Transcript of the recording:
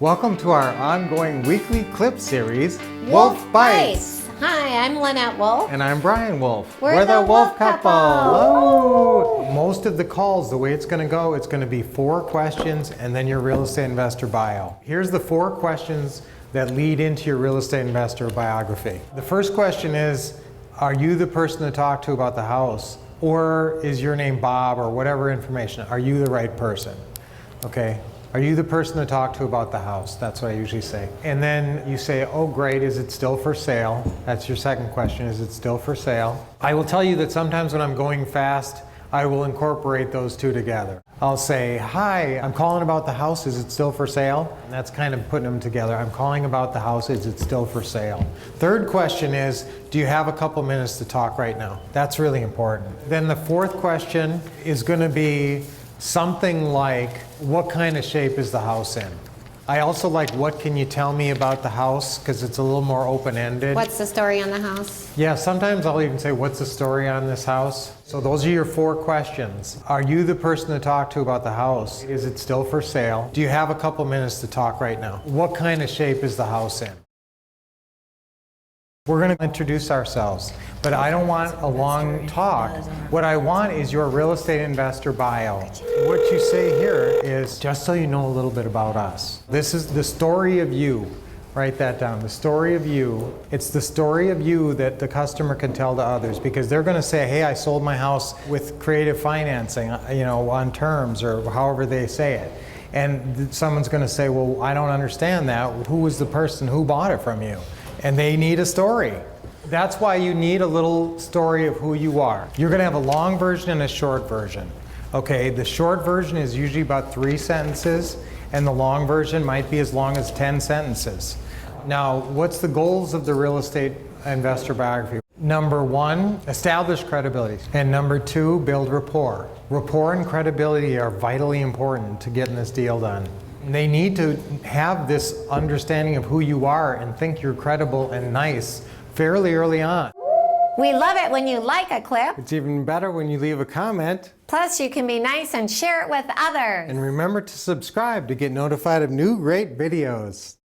Welcome to our ongoing weekly clip series, Wolff Bites. Hi, I'm Lynette Wolff. And I'm Brian Wolff. We're the Wolff couple. Hello. Most of the calls, the way it's going to go, it's going to be 4 questions and then your real estate investor bio. Here's the 4 questions that lead into your real estate investor biography. The first question is, are you the person to talk to about the house? Or is your name Bob or whatever information? Are you the right person? Okay. Are you the person to talk to about the house? That's what I usually say. And then you say, oh great, is it still for sale? That's your second question, is it still for sale? I will tell you that sometimes when I'm going fast, I will incorporate those two together. I'll say, hi, I'm calling about the house, is it still for sale? And that's kind of putting them together. I'm calling about the house, is it still for sale? Third question is, do you have a couple minutes to talk right now? That's really important. Then the fourth question is going to be something like, what kind of shape is the house in? I also like, what can you tell me about the house? Because it's a little more open-ended. What's the story on the house? Yeah, sometimes I'll even say, what's the story on this house? So those are your 4 questions. Are you the person to talk to about the house? Is it still for sale? Do you have a couple minutes to talk right now? What kind of shape is the house in? We're going to introduce ourselves, but I don't want a long talk. What I want is your real estate investor bio. What you say here is, just so you know a little bit about us. This is the story of you. Write that down, the story of you. It's the story of you that the customer can tell to others, because they're going to say, hey, I sold my house with creative financing, on terms, or however they say it. And someone's going to say, well, I don't understand that. Who was the person who bought it from you? And they need a story. That's why you need a little story of who you are. You're going to have a long version and a short version. Okay, the short version is usually about 3 sentences, and the long version might be as long as 10 sentences. Now, what's the goals of the real estate investor biography? Number 1, establish credibility. And number 2, build rapport. Rapport and credibility are vitally important to getting this deal done. They need to have this understanding of who you are and think you're credible and nice fairly early on. We love it when you like a clip. It's even better when you leave a comment. Plus, you can be nice and share it with others. And remember to subscribe to get notified of new great videos.